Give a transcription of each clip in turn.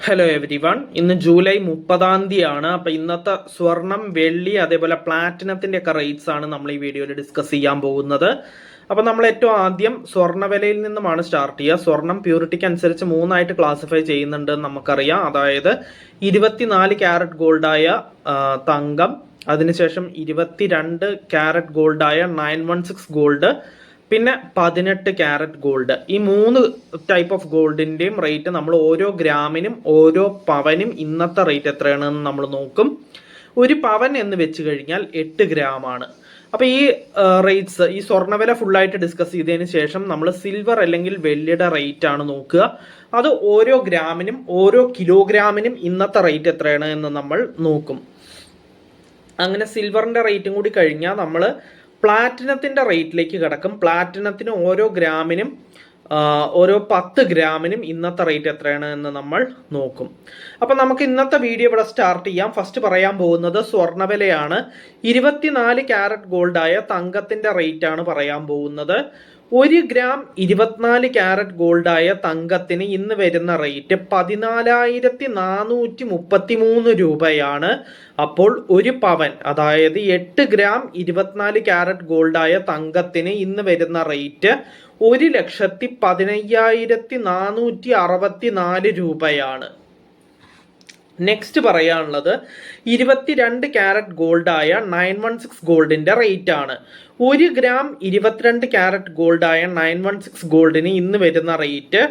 Hello every one. ഇന്ന് July 30 അപ്പോൾ ഇന്നത്തെ സ്വർണം, വെള്ളി, അതേപോലെ പ്ലാറ്റിനത്തിന്റെ ഒക്കെ റേറ്റ്സ് ആണ് നമ്മൾ ഈ വീഡിയോയിൽ ഡിസ്കസ് ചെയ്യാൻ പോകുന്നത്. അപ്പോൾ നമ്മൾ ഏറ്റവും ആദ്യം സ്വർണ്ണ വിലയിൽ നിന്നുമാണ് സ്റ്റാർട്ട് ചെയ്യുക. സ്വർണം പ്യൂരിറ്റിക്ക് അനുസരിച്ച് മൂന്നായിട്ട് ക്ലാസിഫൈ ചെയ്യുന്നുണ്ട് നമുക്കറിയാം. അതായത് 24 ക്യാരറ്റ് ഗോൾഡായ തങ്കം, അതിനുശേഷം 22 ക്യാരറ്റ് ഗോൾഡായ 916 ഗോൾഡ്, പിന്നെ 18 ക്യാരറ്റ് ഗോൾഡ്. ഈ 3 ടൈപ്പ് ഓഫ് ഗോൾഡിന്റെയും റേറ്റ് നമ്മൾ ഓരോ ഗ്രാമിനും ഓരോ പവനും ഇന്നത്തെ റേറ്റ് എത്രയാണെന്ന് നമ്മൾ നോക്കും. ഒരു പവൻ എന്ന് വെച്ച് കഴിഞ്ഞാൽ 8 ഗ്രാമാണ്. അപ്പൊ ഈ റേറ്റ്സ്, ഈ സ്വർണ്ണവില ഫുള്ളായിട്ട് ഡിസ്കസ് ചെയ്തതിന് ശേഷം നമ്മൾ സിൽവർ അല്ലെങ്കിൽ വെള്ളിയുടെ റേറ്റ് ആണ് നോക്കുക. അത് ഓരോ ഗ്രാമിനും ഓരോ കിലോഗ്രാമിനും ഇന്നത്തെ റേറ്റ് എത്രയാണ് എന്ന് നമ്മൾ നോക്കും. അങ്ങനെ സിൽവറിന്റെ റേറ്റും കൂടി കഴിഞ്ഞാൽ നമ്മൾ പ്ലാറ്റിനത്തിന്റെ റേറ്റിലേക്ക് കിടക്കും. പ്ലാറ്റിനത്തിന് ഓരോ ഗ്രാമിനും ഓരോ 10 ഗ്രാമിനും ഇന്നത്തെ റേറ്റ് എത്രയാണ് എന്ന് നമ്മൾ നോക്കും. അപ്പൊ നമുക്ക് ഇന്നത്തെ വീഡിയോ ഇവിടെ സ്റ്റാർട്ട് ചെയ്യാം. ഫസ്റ്റ് പറയാൻ പോകുന്നത് സ്വർണ്ണവിലയാണ്. 24 ക്യാരറ്റ് ഗോൾഡായ തങ്കത്തിന്റെ റേറ്റ് ആണ് പറയാൻ പോകുന്നത്. 1 ഗ്രാം 24 ക്യാരറ്റ് ഗോൾഡായ തങ്കത്തിന് ഇന്ന് വരുന്ന റേറ്റ് 14,433 രൂപയാണ്. അപ്പോൾ ഒരു പവൻ, അതായത് 8 ഗ്രാം 24 ക്യാരറ്റ് ഗോൾഡായ തങ്കത്തിന് ഇന്ന് വരുന്ന റേറ്റ് 1,15,464 രൂപയാണ്. നെക്സ്റ്റ് പറയാനുള്ളത് 22 ക്യാരറ്റ് ഗോൾഡായ 916 ഗോൾഡിന്റെ റേറ്റ് ആണ്. 1 ഗ്രാം 22 ക്യാരറ്റ് ഗോൾഡായ 916 ഗോൾഡിന് ഇന്ന് വരുന്ന റേറ്റ്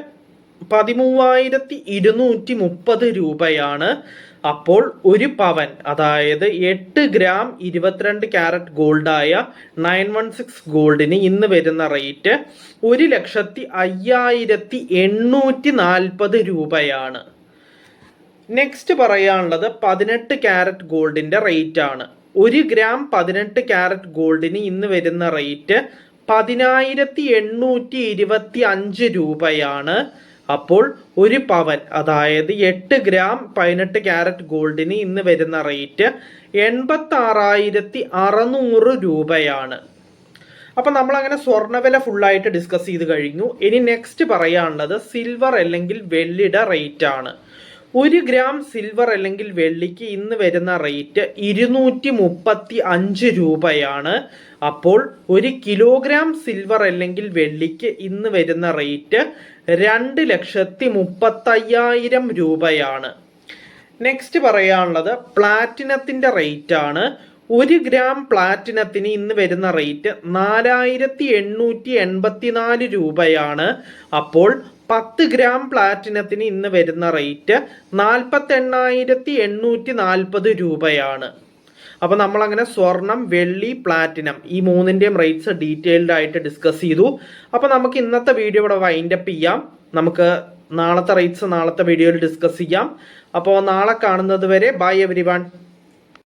13,230 രൂപയാണ്. അപ്പോൾ ഒരു പവൻ, അതായത് 8 ഗ്രാം 22 ക്യാരറ്റ് ഗോൾഡായ 916 ഗോൾഡിന് ഇന്ന് വരുന്ന റേറ്റ് 1,05,840 രൂപയാണ്. നെക്സ്റ്റ് പറയാനുള്ളത് 18 ക്യാരറ്റ് ഗോൾഡിന്റെ റേറ്റ് ആണ്. 1 ഗ്രാം 18 ക്യാരറ്റ് ഗോൾഡിന് ഇന്ന് വരുന്ന റേറ്റ് 10,825 രൂപയാണ്. അപ്പോൾ ഒരു പവൻ, അതായത് 8 ഗ്രാം 18 ക്യാരറ്റ് ഗോൾഡിന് ഇന്ന് വരുന്ന റേറ്റ് 86,600 രൂപയാണ്. അപ്പൊ നമ്മൾ അങ്ങനെ സ്വർണ്ണവില ഫുള്ളായിട്ട് ഡിസ്കസ് ചെയ്ത് കഴിഞ്ഞു. ഇനി നെക്സ്റ്റ് പറയാനുള്ളത് സിൽവർ അല്ലെങ്കിൽ വെള്ളിയുടെ റേറ്റ് ആണ്. 1 ഗ്രാം സിൽവർ അല്ലെങ്കിൽ വെള്ളിക്ക് ഇന്ന് വരുന്ന റേറ്റ് 235 രൂപയാണ്. അപ്പോൾ 1 കിലോഗ്രാം സിൽവർ അല്ലെങ്കിൽ വെള്ളിക്ക് ഇന്ന് വരുന്ന റേറ്റ് 2,35,000 രൂപയാണ്. നെക്സ്റ്റ് പറയാനുള്ളത് പ്ലാറ്റിനത്തിന്റെ റേറ്റ് ആണ്. 1 ഗ്രാം പ്ലാറ്റിനത്തിന് ഇന്ന് വരുന്ന റേറ്റ് 4,884 രൂപയാണ്. അപ്പോൾ 10 ഗ്രാം പ്ലാറ്റിനത്തിന് ഇന്ന് വരുന്ന റേറ്റ് 48,840 രൂപയാണ്. അപ്പൊ നമ്മൾ അങ്ങനെ സ്വർണം, വെള്ളി, പ്ലാറ്റിനം ഈ മൂന്നിന്റെയും റേറ്റ്സ് ഡീറ്റെയിൽഡ് ആയിട്ട് ഡിസ്കസ് ചെയ്തു. അപ്പൊ നമുക്ക് ഇന്നത്തെ വീഡിയോ ഇവിടെ വൈൻഡ് അപ്പ് ചെയ്യാം. നമുക്ക് നാളത്തെ റേറ്റ്സ് നാളത്തെ വീഡിയോയിൽ ഡിസ്കസ് ചെയ്യാം. അപ്പോൾ നാളെ കാണുന്നത് വരെ ബൈ എവരി വൺ.